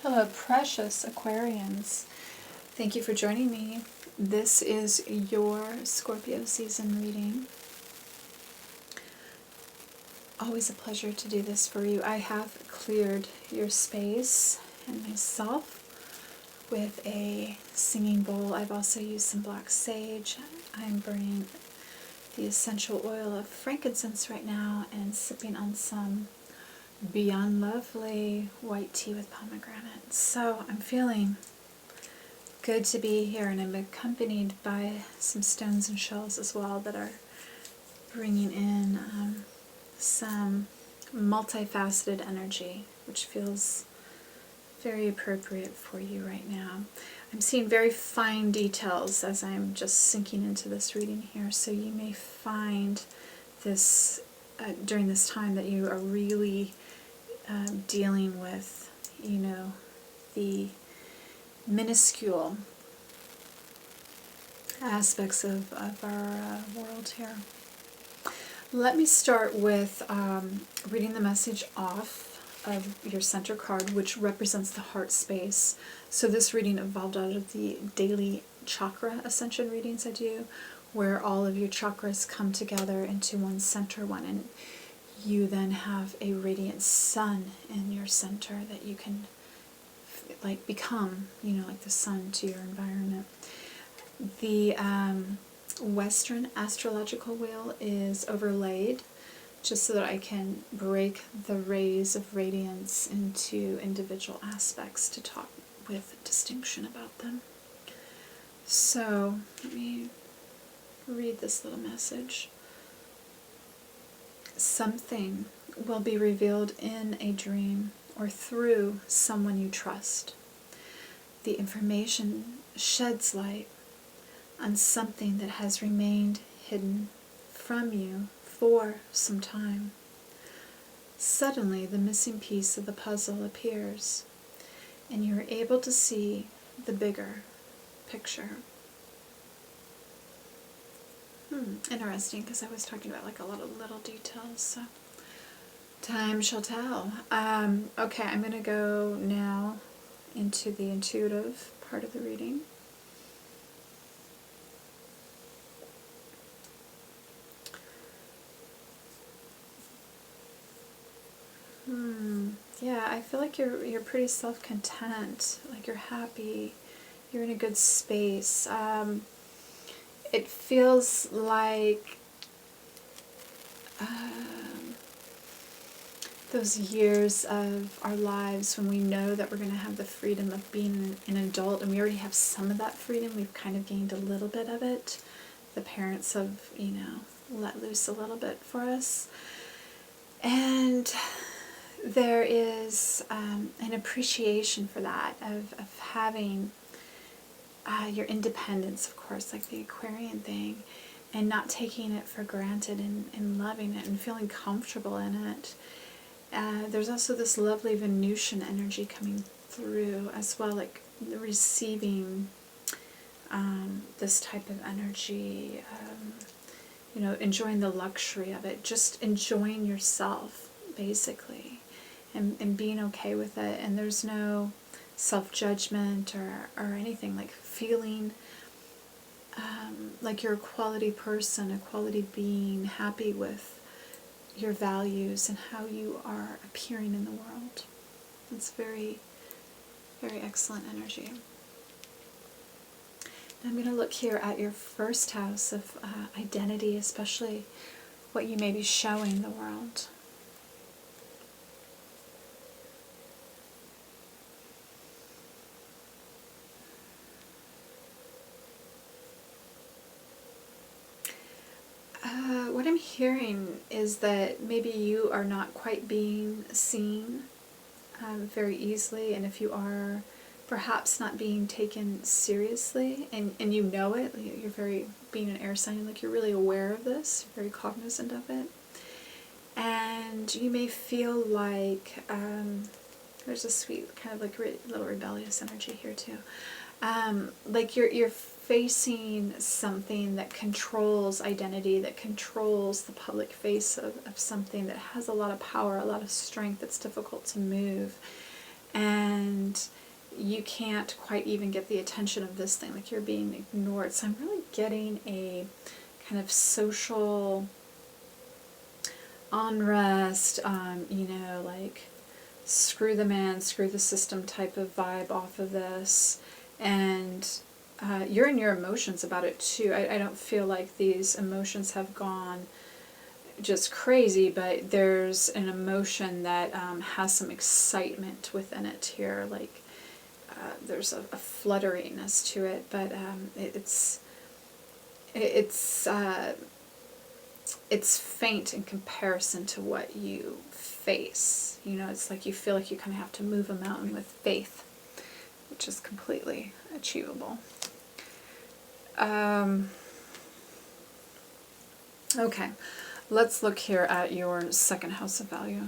Hello, precious Aquarians. Thank you for joining me. This is your Scorpio season reading. Always a pleasure to do this for you. I have cleared your space and myself with a singing bowl. I've also used some black sage. I'm burning the essential oil of frankincense right now and sipping on some Beyond Lovely white tea with pomegranate. So I'm feeling good to be here, and I'm accompanied by some stones and shells as well that are bringing in some multifaceted energy, which feels very appropriate for you right now. I'm seeing very fine details as I'm just sinking into this reading here, so you may find this during this time that you are really dealing with, the minuscule aspects of our world here. Let me start with reading the message off of your center card, which represents the heart space. So this reading evolved out of the daily Chakra Ascension readings I do, where all of your chakras come together into one center one, and you then have a radiant sun in your center that you can become, like the sun to your environment. The Western astrological wheel is overlaid just so that I can break the rays of radiance into individual aspects to talk with distinction about them. So let me read this little message. Something will be revealed in a dream or through someone you trust. The information sheds light on something that has remained hidden from you for some time. Suddenly, the missing piece of the puzzle appears, and you are able to see the bigger picture. Interesting, because I was talking about a lot of little details, so time shall tell. Okay, I'm going to go now into the intuitive part of the reading. Yeah, I feel like you're pretty self-content, like you're happy, you're in a good space. It feels like those years of our lives when we know that we're going to have the freedom of being an adult, and we already have some of that freedom. We've kind of gained a little bit of it. The parents have, let loose a little bit for us. And there is an appreciation for that, of having your independence, of course, like the Aquarian thing, and not taking it for granted, and loving it and feeling comfortable in it. There's also this lovely Venusian energy coming through as well, like receiving this type of energy, enjoying the luxury of it, just enjoying yourself, basically, and being okay with it. And there's no self-judgment or anything, like feeling like you're a quality person, a quality being, happy with your values and how you are appearing in the world. It's very, very excellent energy. Now I'm going to look here at your first house of identity, especially what you may be showing the world. What I'm hearing is that maybe you are not quite being seen very easily, and if you are, perhaps not being taken seriously, and you know it. You're very, being an air sign, like you're really aware of this, very cognizant of it, and you may feel like there's a sweet kind of like little rebellious energy here too. Like you're facing something that controls identity, that controls the public face of something that has a lot of power, a lot of strength, that's difficult to move. And you can't quite even get the attention of this thing, like you're being ignored. So I'm really getting a kind of social unrest, you know, like screw the man, screw the system type of vibe off of this. And you're in your emotions about it too. I don't feel like these emotions have gone just crazy, but there's an emotion that has some excitement within it here. Like there's a flutteriness to it, but it's faint in comparison to what you face. You know, it's like you feel like you kind of have to move a mountain with faith, which is completely achievable. Okay, let's look here at your second house of value.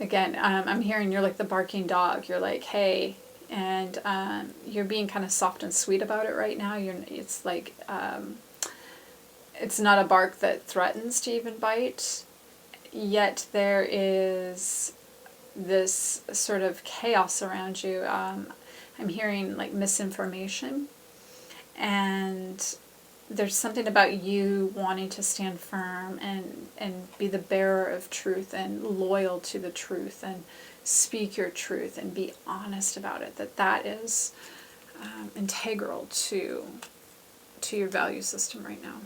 Again, I'm hearing you're like the barking dog. You're like, hey, and you're being kind of soft and sweet about it right now. It's like, it's not a bark that threatens to even bite, yet there is this sort of chaos around you. I'm hearing like misinformation, and there's something about you wanting to stand firm and be the bearer of truth and loyal to the truth and speak your truth and be honest about it, that is integral to your value system right now.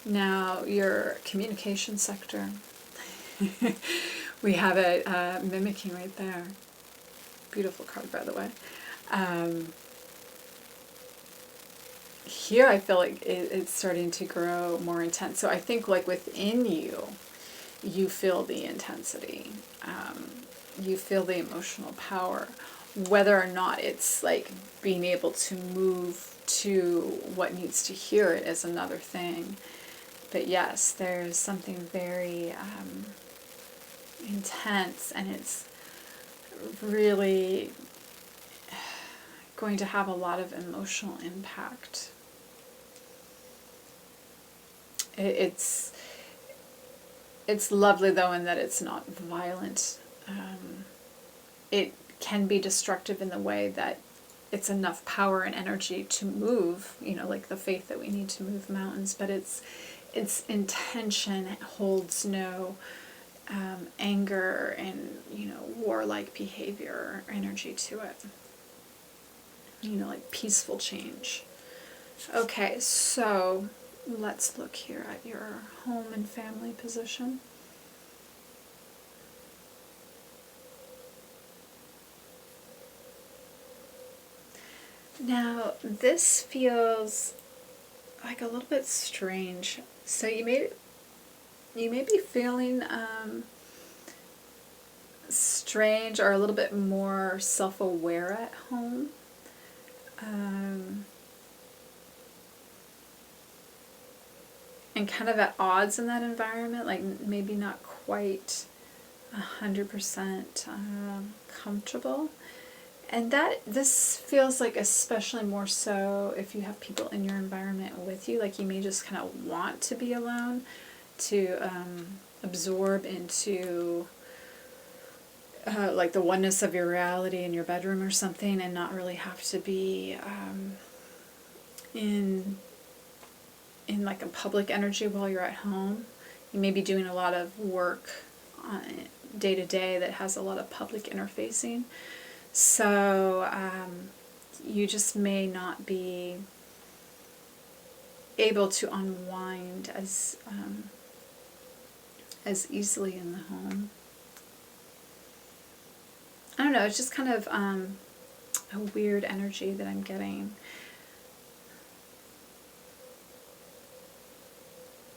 Now, your communication sector. We have it mimicking right there. Beautiful card, by the way. Here I feel like it's starting to grow more intense. So I think like within you, you feel the intensity. You feel the emotional power. Whether or not it's like being able to move to what needs to hear it is another thing. But yes, there's something very intense, and it's really going to have a lot of emotional impact. It's lovely though in that it's not violent. It can be destructive in the way that it's enough power and energy to move, you know, like the faith that we need to move mountains, but its intention holds no anger and, you know, warlike behavior or energy to it. You know, like peaceful change. Okay, so let's look here at your home and family position. Now, this feels like a little bit strange. So you may be feeling strange or a little bit more self-aware at home. And kind of at odds in that environment, like maybe not quite 100% comfortable. And this feels like especially more so if you have people in your environment with you, like you may just kind of want to be alone, to absorb into like the oneness of your reality in your bedroom or something, and not really have to be in like a public energy while you're at home. You may be doing a lot of work day to day that has a lot of public interfacing. So you just may not be able to unwind as easily in the home. I don't know, it's just kind of a weird energy that I'm getting.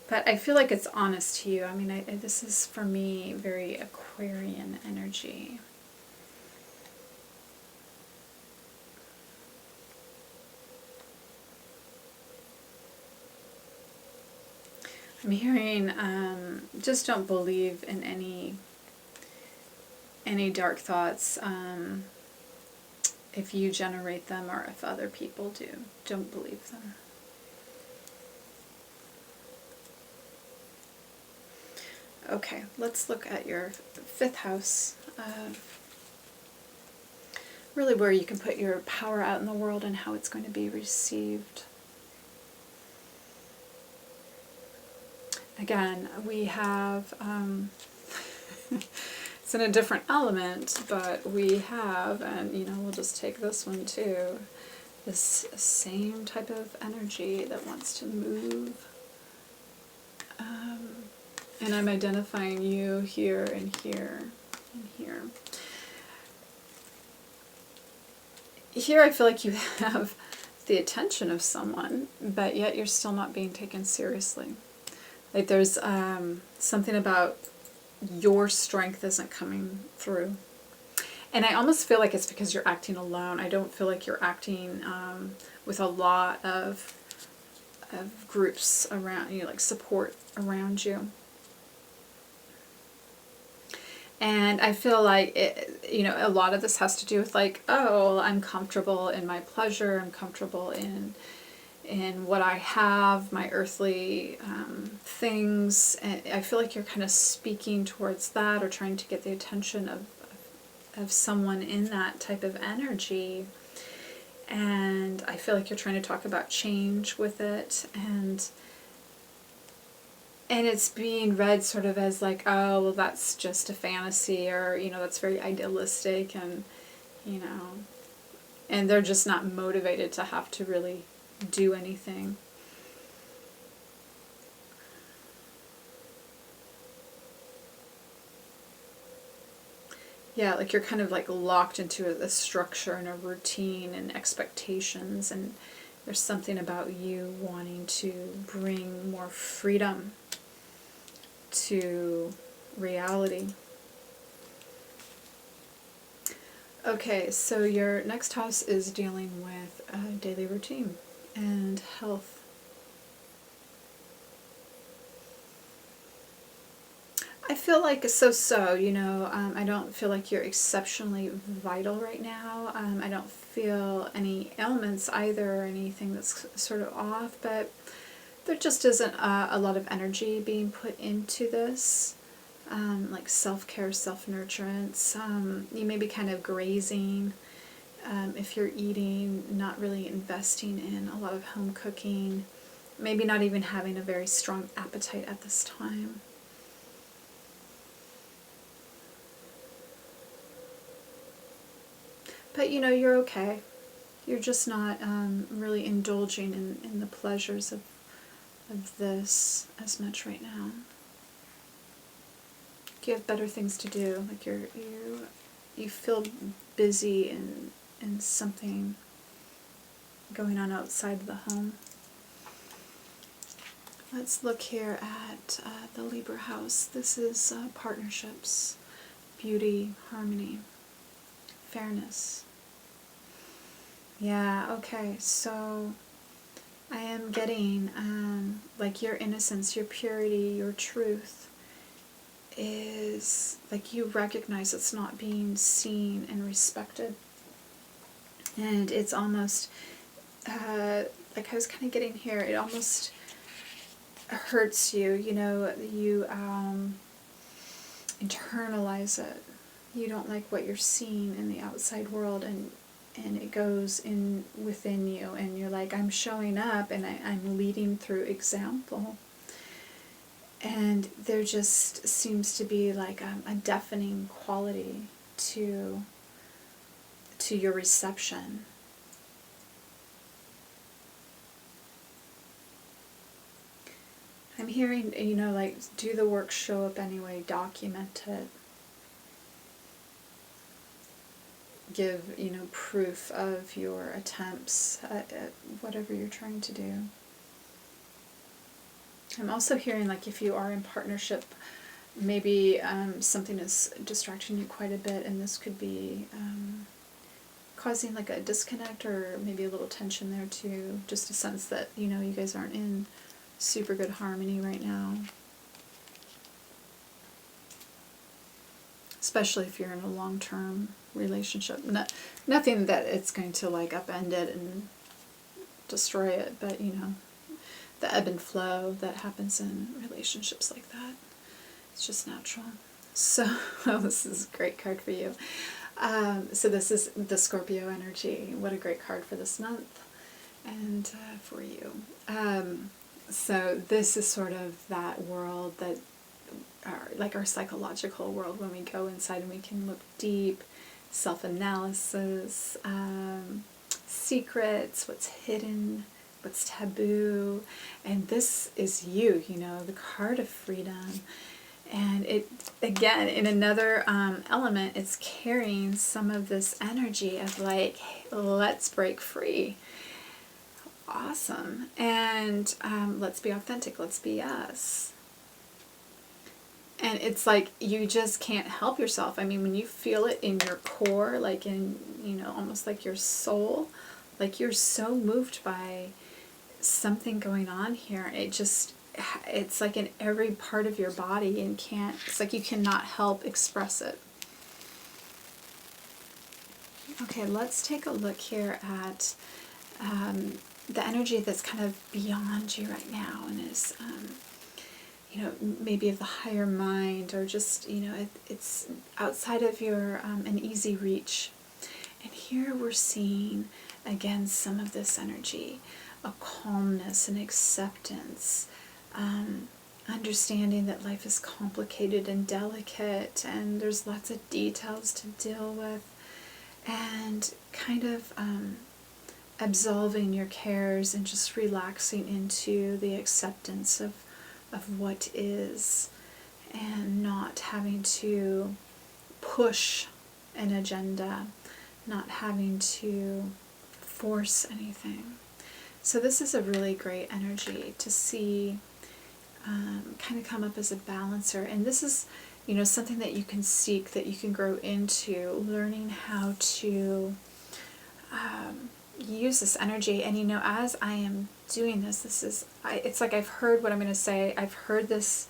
But I feel like it's honest to you. I mean, this is for me very Aquarian energy. I'm hearing, just don't believe in any dark thoughts. If you generate them or if other people do, don't believe them. Okay, let's look at your 5th house. Really where you can put your power out in the world and how it's going to be received. Again, we have, it's in a different element, but we have, and you know, we'll just take this one too, this same type of energy that wants to move. And I'm identifying you here and here and here. Here I feel like you have the attention of someone, but yet you're still not being taken seriously. Like there's something about your strength isn't coming through. And I almost feel like it's because you're acting alone. I don't feel like you're acting with a lot of groups around you, like support around you. And I feel like, you know, a lot of this has to do with like, oh, I'm comfortable in my pleasure, I'm comfortable in what I have, my earthly things. And I feel like you're kind of speaking towards that or trying to get the attention of someone in that type of energy. And I feel like you're trying to talk about change with it, and it's being read sort of as like, oh, well, that's just a fantasy, or, you know, that's very idealistic, and, you know, and they're just not motivated to have to really do anything. Yeah, like you're kind of like locked into a structure and a routine and expectations, and there's something about you wanting to bring more freedom to reality. Okay, so your next house is dealing with daily routine and health. I feel like so, you know, I don't feel like you're exceptionally vital right now. I don't feel any ailments either or anything that's sort of off, but there just isn't a lot of energy being put into this, like self-care, self-nurturance. You may be kind of grazing if you're eating, not really investing in a lot of home cooking, maybe not even having a very strong appetite at this time. But you know, you're okay. You're just not really indulging in the pleasures of this as much right now. You have better things to do. Like you feel busy in something going on outside of the home. Let's look here at the Libra house. This is partnerships, beauty, harmony, fairness. Yeah, okay, so I am getting like your innocence, your purity, your truth is like you recognize it's not being seen and respected. And it's almost like I was kind of getting here, it almost hurts you, you know, you internalize it. You don't like what you're seeing in the outside world, and it goes in within you, and you're like, I'm showing up and I'm leading through example. And there just seems to be like a deafening quality to your reception. I'm hearing, you know, like, do the work, show up anyway, document it. Give, you know, proof of your attempts at whatever you're trying to do. I'm also hearing, like, if you are in partnership, maybe something is distracting you quite a bit, and this could be causing like a disconnect or maybe a little tension there too. Just a sense that, you know, you guys aren't in super good harmony right now. Especially if you're in a long-term relationship. Nothing that it's going to like upend it and destroy it, but you know, the ebb and flow that happens in relationships like that. It's just natural. So, this is a great card for you. So this is the Scorpio energy. What a great card for this month and for you. So this is sort of that world that, like our psychological world, when we go inside and we can look deep, self-analysis, secrets, what's hidden, what's taboo, and this is you, you know, the card of freedom. And it, again, in another element, it's carrying some of this energy of like, hey, let's break free. Awesome. And let's be authentic. Let's be us. And it's like you just can't help yourself. I mean, when you feel it in your core, like in, you know, almost like your soul, like you're so moved by something going on here. It's like in every part of your body, and it's like you cannot help express it. Okay, let's take a look here at the energy that's kind of beyond you right now, and is, you know, maybe of the higher mind, or just, you know, it's outside of your an easy reach. And here we're seeing, again, some of this energy, a calmness, an acceptance, understanding that life is complicated and delicate, and there's lots of details to deal with, and kind of absolving your cares and just relaxing into the acceptance of what is, and not having to push an agenda, not having to force anything. So this is a really great energy to see kind of come up as a balancer. And this is, you know, something that you can seek, that you can grow into, learning how to use this energy. And, you know, as I am doing this, it's like I've heard what I'm going to say. I've heard this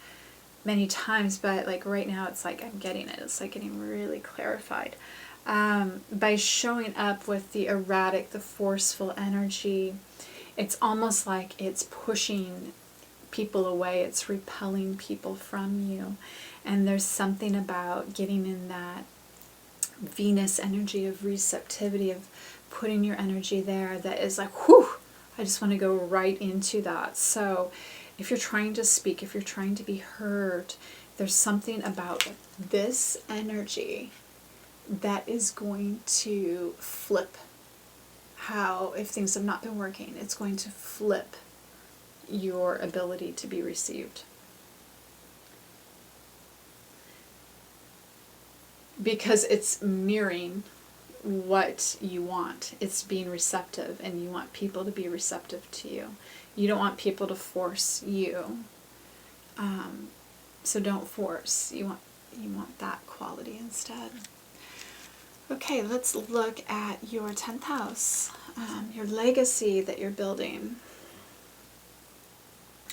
many times, but like right now it's like I'm getting it. It's like getting really clarified. By showing up with the erratic, the forceful energy, it's almost like it's pushing people away, it's repelling people from you. And there's something about getting in that Venus energy of receptivity, of putting your energy there, that is like, whew, I just want to go right into that. So if you're trying to speak, if you're trying to be heard, there's something about this energy that is going to flip how, if things have not been working, it's going to flip your ability to be received. Because it's mirroring what you want. It's being receptive, and you want people to be receptive to you. You don't want people to force you. So don't force. You want that quality instead. Okay, let's look at your 10th house, your legacy that you're building.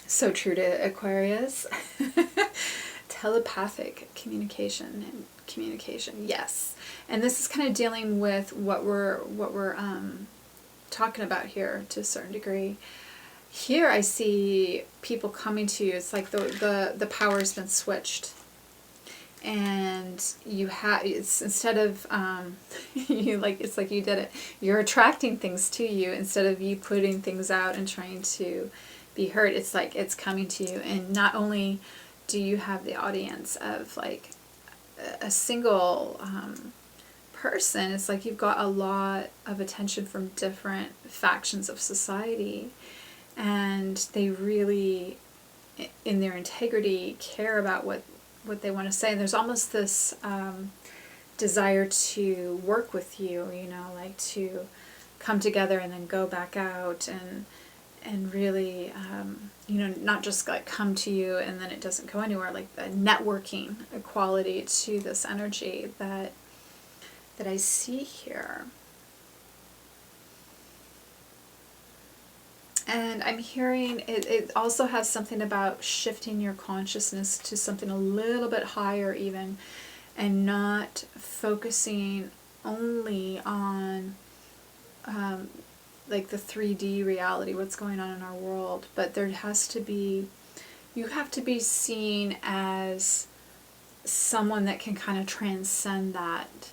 So true to Aquarius. Telepathic communication, yes. And this is kind of dealing with what we're talking about here to a certain degree. Here I see people coming to you. It's like the power's been switched. And you have, it's instead of it's like you did it. You're attracting things to you instead of you putting things out and trying to be heard. It's like it's coming to you, and not only do you have the audience of like a single person, it's like you've got a lot of attention from different factions of society, and they really, in their integrity, care about what they want to say. And there's almost this desire to work with you, you know, like to come together and then go back out and really, you know, not just like come to you and then it doesn't go anywhere, like the networking quality to this energy that I see here. And I'm hearing it also has something about shifting your consciousness to something a little bit higher even, and not focusing only on like the 3D reality, what's going on in our world, but there has to be, you have to be seen as someone that can kind of transcend that.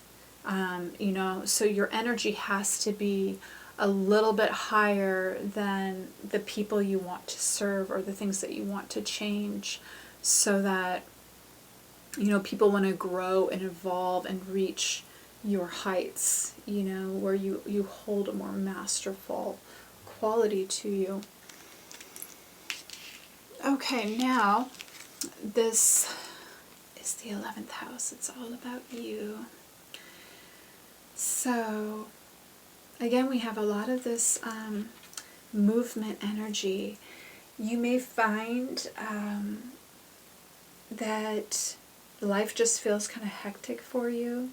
You know, so your energy has to be a little bit higher than the people you want to serve or the things that you want to change, so that, you know, people want to grow and evolve and reach your heights, you know, where you hold a more masterful quality to you. Okay, now this is the 11th house. It's all about you. So, again, we have a lot of this movement energy. You may find that life just feels kind of hectic for you.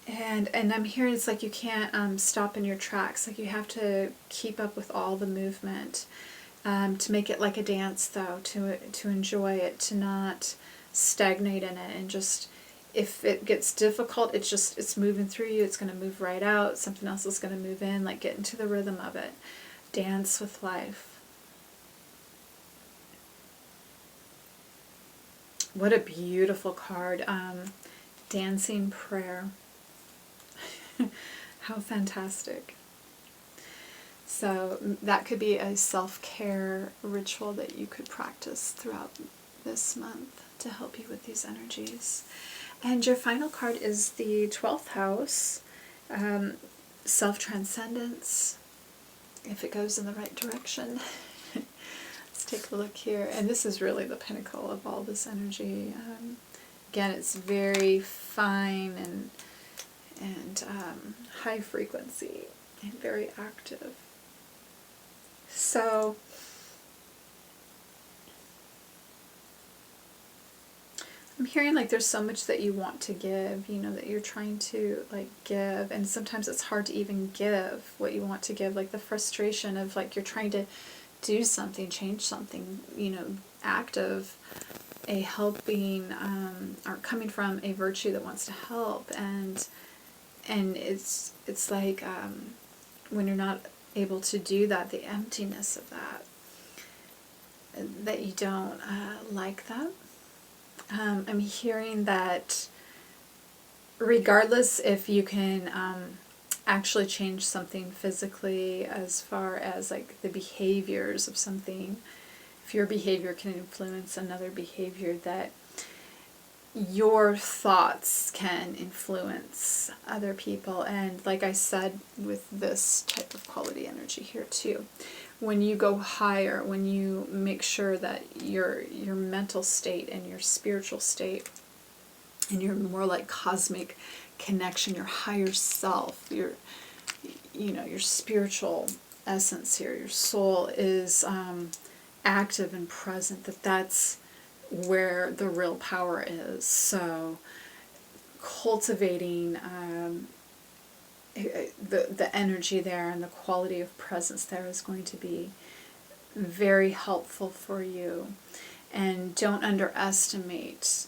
And I'm hearing it's like you can't stop in your tracks. Like you have to keep up with all the movement. To make it like a dance, though, to enjoy it, to not stagnate in it, and just, if it gets difficult, it's moving through you, it's going to move right out, something else is going to move in, like get into the rhythm of it. Dance with life. What a beautiful card. Dancing prayer. How fantastic. So that could be a self-care ritual that you could practice throughout this month to help you with these energies. And your final card is the 12th house, self-transcendence, if it goes in the right direction. Let's take a look here. And this is really the pinnacle of all this energy. Again, it's very fine and high frequency and very active. So I'm hearing like there's so much that you want to give, you know, that you're trying to like give, and sometimes it's hard to even give what you want to give, like the frustration of like you're trying to do something, change something, you know, active, a helping, or coming from a virtue that wants to help, and it's like when you're not able to do that, the emptiness of that you don't like that. I'm hearing that regardless if you can actually change something physically, as far as like the behaviors of something, if your behavior can influence another behavior, that your thoughts can influence other people. And like I said, with this type of quality energy here too, when you go higher, when you make sure that your mental state and your spiritual state and your more like cosmic connection, your higher self, your spiritual essence here, your soul is active and present, that's where the real power is. So cultivating the energy there and the quality of presence there is going to be very helpful for you. And don't underestimate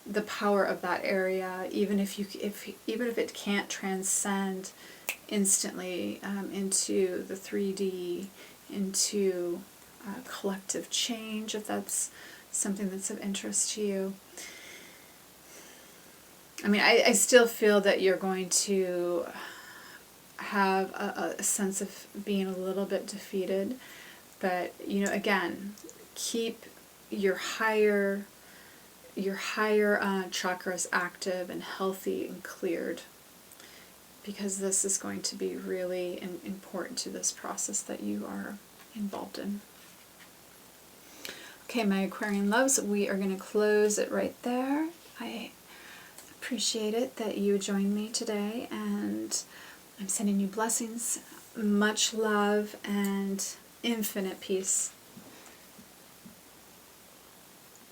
the power of that area, even if it can't transcend instantly into the 3D, into collective change, if that's something that's of interest to you. I mean, I still feel that you're going to have a sense of being a little bit defeated, but you know, again, keep your higher chakras active and healthy and cleared, because this is going to be really important to this process that you are involved in. Okay, my Aquarian loves, we are going to close it right there. I appreciate it that you joined me today, and I'm sending you blessings, much love, and infinite peace.